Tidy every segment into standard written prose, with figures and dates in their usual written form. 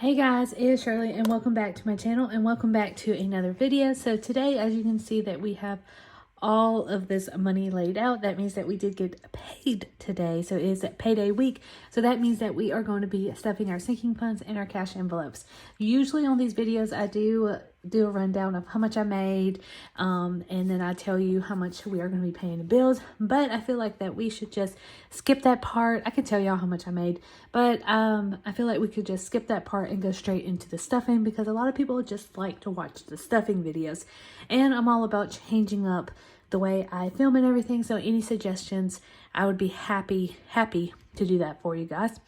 Hey guys, it's Shirley and welcome back to my channel and welcome back to another video. So today, as you can see, that we have all of this money laid out. That means that we did get paid today. So it is payday week. So that means that we are going to be stuffing our sinking funds and our cash envelopes. Usually on these videos, I do a rundown of how much I made, and then I tell you how much we are going to be paying the bills. But I feel like that we should just skip that part. I can tell y'all how much I made, but I feel like we could just skip that part and go straight into the stuffing, because a lot of people just like to watch the stuffing videos, and I'm all about changing up the way I film and everything. So any suggestions, I would be happy to do that for you guys.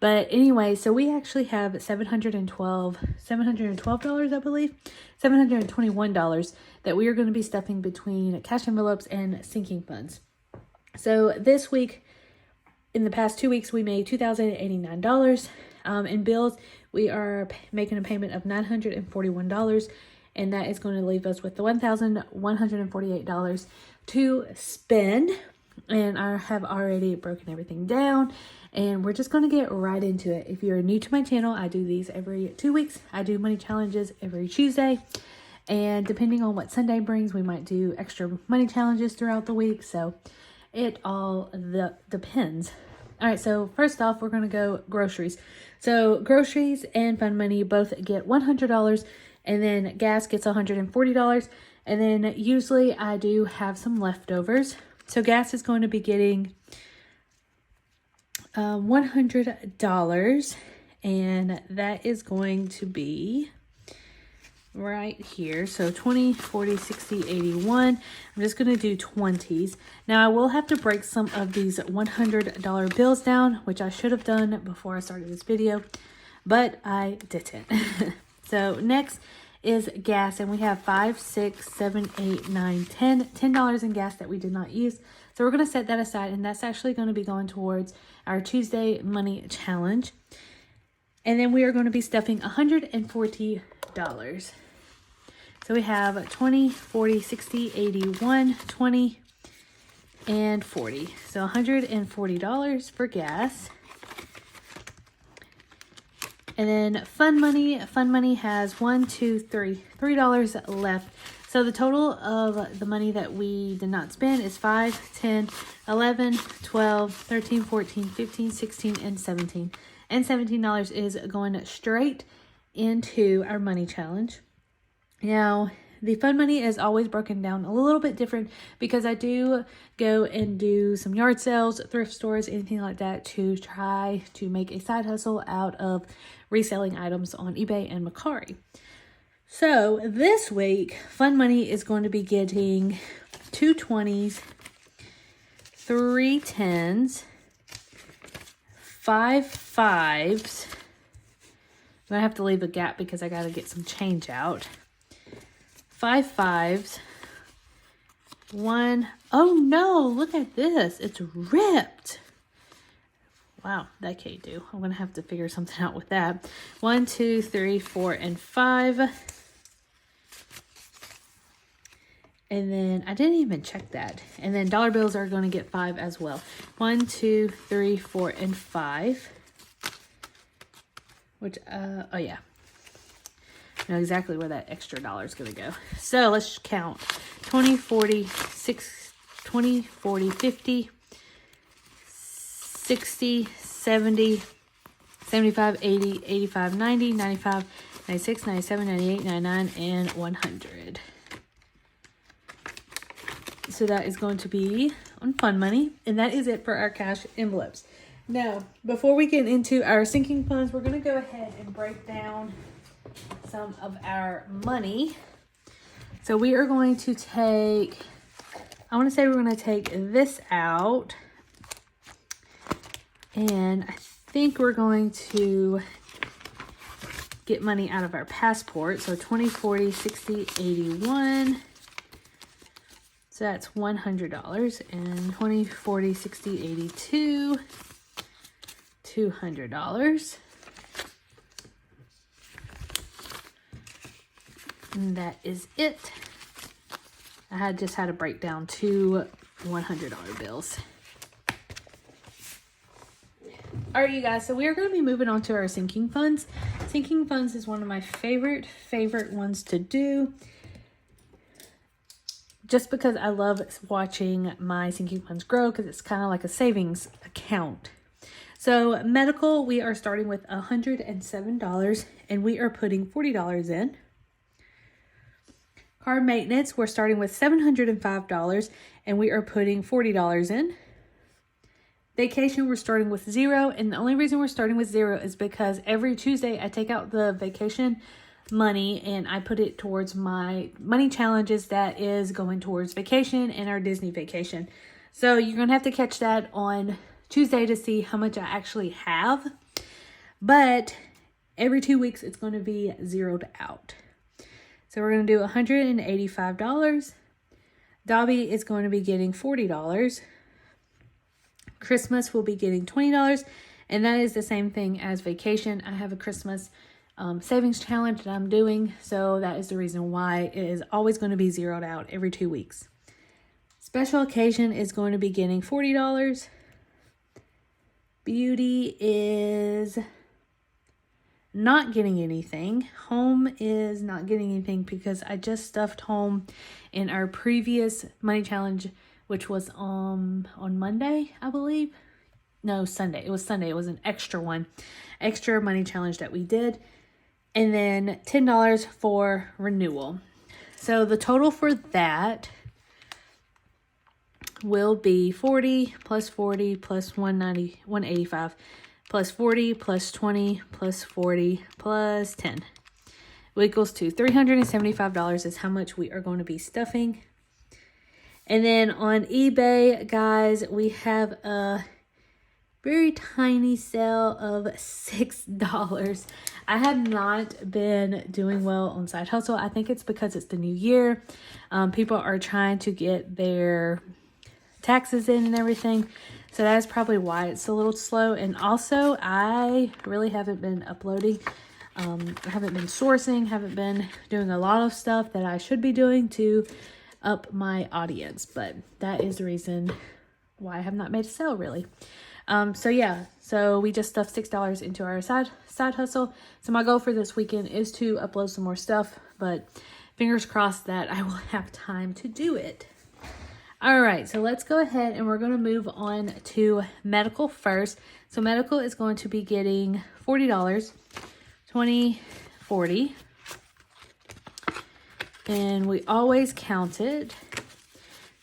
But anyway, so we actually have $712, I believe, $721 that we are going to be stuffing between cash envelopes and sinking funds. So this week, in the past 2 weeks, we made $2,089. In bills, we are making a payment of $941, and that is going to leave us with the $1,148 to spend. And I have already broken everything down, and we're just going to get right into it. If you're new to my channel, I do these every 2 weeks. I do money challenges every Tuesday, and depending on what Sunday brings, we might do extra money challenges throughout the week. So it all depends. All right, so first off, we're going to go groceries. So groceries and fun money both get $100, and then gas gets $140. And then usually I do have some leftovers. So gas is going to be getting $100, and that is going to be right here. So 20, 40, 60, 81. I'm just going to do 20s. Now I will have to break some of these $100 bills down, which I should have done before I started this video, but I didn't. So next is gas, and we have 5, 6, 7, 8, 9, 10 $10 in gas that we did not use. So we're going to set that aside, and that's actually going to be going towards our Tuesday money challenge. And then we are going to be stuffing $140. So we have 20, 40, 60, 81, 20, and 40. So $140 for gas. And then fun money has $3 left. So the total of the money that we did not spend is 5, 10, 11, 12, 13, 14, 15, 16, and 17. And $17 is going straight into our money challenge. Now, the fun money is always broken down a little bit different, because I do go and do some yard sales, thrift stores, anything like that, to try to make a side hustle out of reselling items on eBay and Mercari. So this week, fun money is going to be getting 2 20s, 3 10s, 5 5s. I'm gonna have to leave a gap because I gotta get some change out. 5 5s, 1. Oh no, look at this. It's ripped. Wow, that can't do. I'm going to have to figure something out with that. 1, 2, 3, 4, and 5. And then I didn't even check that. And then dollar bills are going to get 5 as well. 1, 2, 3, 4, and 5. Which, oh yeah. I know exactly where that extra dollar is going to go. So let's count. 20, 40, 20, 40, 50, 60, 70, 75, 80, 85, 90, 95, 96, 97, 98, 99, and 100. So that is going to be on fun money, and that is it for our cash envelopes. Now, before we get into our sinking funds, we're going to go ahead and break down some of our money. So we are going to take, I want to say we're going to take this out, and I think we're going to get money out of our passport. So 20, 40, 60, 81. So that's $100. And 20, 40, 60, 82. $200. And that is it. I just had to break down 2 $100 bills. All right, you guys, so we are going to be moving on to our sinking funds. Sinking funds is one of my favorite ones to do, just because I love watching my sinking funds grow, because it's kind of like a savings account. So medical, we are starting with $107 and we are putting $40 in. Car maintenance, we're starting with $705 and we are putting $40 in. Vacation, we're starting with $0, and the only reason we're starting with $0 is because every Tuesday I take out the vacation money and I put it towards my money challenges that is going towards vacation and our Disney vacation. So you're going to have to catch that on Tuesday to see how much I actually have. But every 2 weeks it's going to be zeroed out. So we're going to do $185. Dobby is going to be getting $40. Christmas will be getting $20, and that is the same thing as vacation. I have a Christmas savings challenge that I'm doing, so that is the reason why it is always going to be zeroed out every 2 weeks. Special occasion is going to be getting $40. Beauty is not getting anything. Home is not getting anything because I just stuffed home in our previous money challenge, which was on Monday, I believe. No, Sunday. It was Sunday. It was an extra one. Extra money challenge that we did. And then $10 for renewal. So the total for that will be 40 plus 40 plus 185 plus 40 plus 20 plus 40 plus 10. Equals to $375 is how much we are going to be stuffing. And then on eBay, guys, we have a very tiny sale of $6. I have not been doing well on Side Hustle. I think it's because it's the new year. People are trying to get their taxes in and everything. So that is probably why it's a little slow. And also, I really haven't been uploading. I haven't been sourcing, haven't been doing a lot of stuff that I should be doing to up my audience, but that is the reason why I have not made a sale, really. So yeah, so we just stuffed $6 into our side hustle. So my goal for this weekend is to upload some more stuff, but fingers crossed that I will have time to do it. All right, so let's go ahead and we're going to move on to medical first. So medical is going to be getting $40, 20, 40. And we always count it.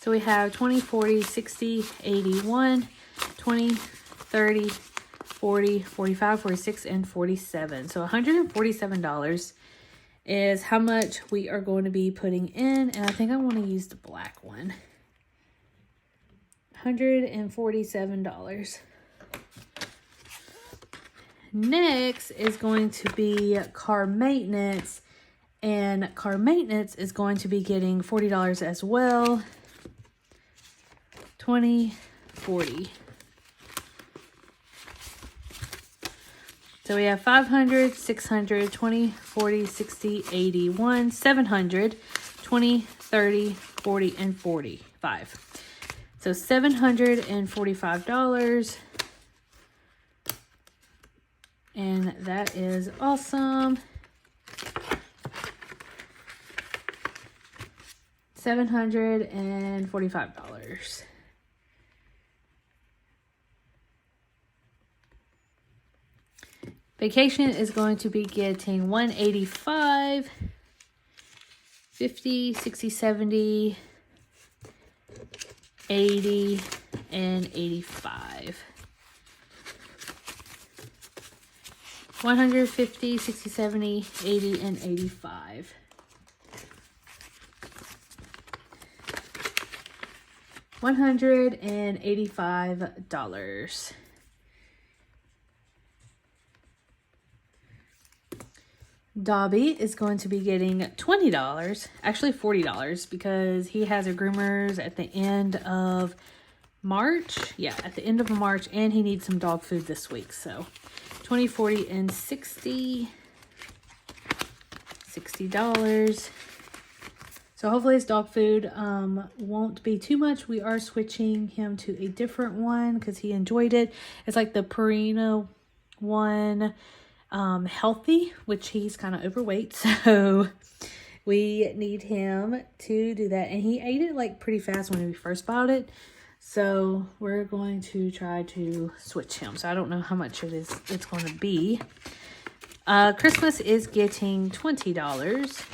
So we have 20, 40, 60, 81, 20, 30, 40, 45, 46, and 47. So $147 is how much we are going to be putting in. And I think I want to use the black one. $147. Next is going to be car maintenance. And car maintenance is going to be getting $40 as well. 20, 40. So we have 500, 600, 20, 40, 60, 81, 700, 20, 30, 40, and 45. So $745. And that is awesome. $745. Vacation is going to be getting $185, 50, 60, 70, 80, and 85. 150, 60, 70, 80, and 85. $185. Dobby is going to be getting $20, actually $40, because he has a groomers at the end of March. Yeah, at the end of March, and he needs some dog food this week. So 20, 40, and 60. $60. So hopefully his dog food won't be too much. We are switching him to a different one because he enjoyed it. It's like the Purina one, healthy, which he's kind of overweight. So we need him to do that. And he ate it like pretty fast when we first bought it. So we're going to try to switch him. So I don't know how much it's going to be. Christmas is getting $20.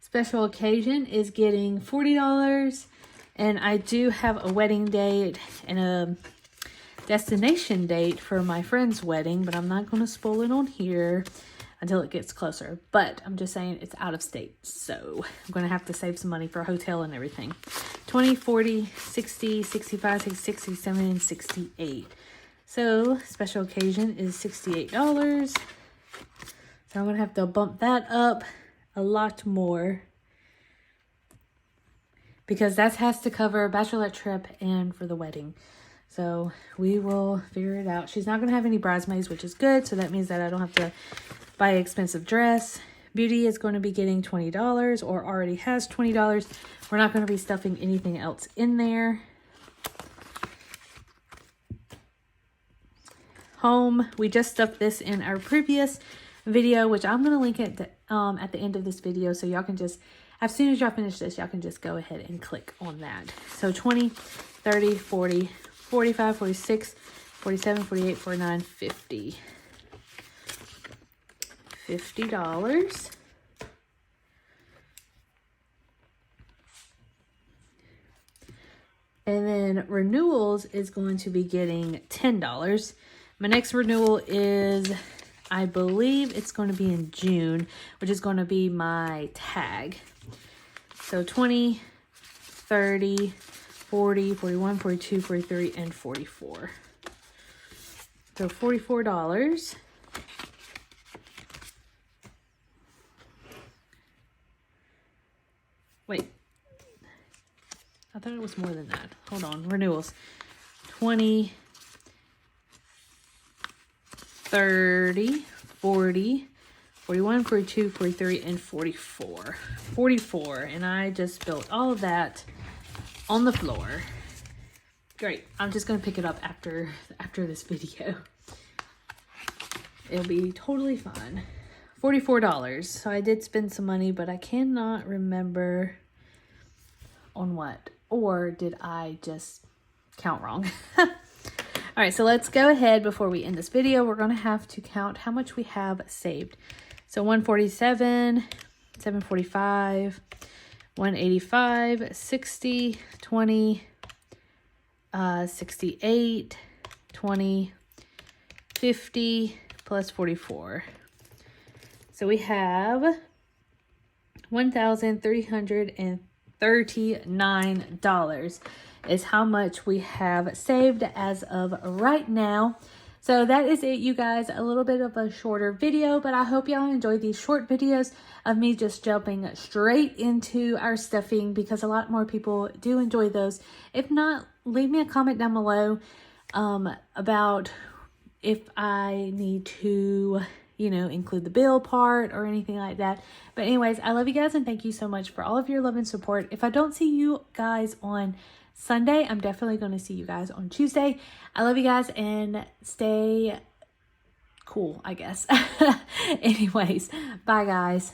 Special occasion is getting $40. And I do have a wedding date and a destination date for my friend's wedding, but I'm not going to spoil it on here until it gets closer. But I'm just saying it's out of state, so I'm going to have to save some money for a hotel and everything. 20, 40, 60, 65, 66, 67, and 68. So special occasion is $68. So I'm going to have to bump that up a lot more because that has to cover bachelorette trip and for the wedding. So we will figure it out. She's not going to have any bridesmaids, which is good. So that means that I don't have to buy an expensive dress. Beauty is going to be getting $20 or already has $20. We're not going to be stuffing anything else in there. Home, we just stuffed this in our previous video, which I'm going to link at the end of this video. So y'all can just, as soon as y'all finish this, y'all can just go ahead and click on that. So 20, 30, 40, 45, 46, 47, 48, 49, 50. $50. And then renewals is going to be getting $10. My next renewal is, I believe it's going to be in June, which is going to be my tag. So 20, 30, 40, 41, 42, 43, and 44. So $44. Wait. I thought it was more than that. Hold on. Renewals. 20, 30, 40, 41, 42, 43, and 44. 44. And I just spilled all of that on the floor. Great. I'm just going to pick it up after this video. It'll be totally fine. $44. So I did spend some money, but I cannot remember on what. Or did I just count wrong? All right, so let's go ahead before we end this video. We're going to have to count how much we have saved. So 147, 745, 185, 60, 20, 68, 20, 50, plus 44. So we have $1,339 is how much we have saved as of right now. So that is it, you guys. A little bit of a shorter video, but I hope y'all enjoy these short videos of me just jumping straight into our stuffing because a lot more people do enjoy those. If not, leave me a comment down below about if I need to, you know, include the bill part or anything like that. But anyways, I love you guys and thank you so much for all of your love and support. If I don't see you guys on Sunday, I'm definitely going to see you guys on Tuesday. I love you guys and stay cool, I guess. Anyways, bye guys.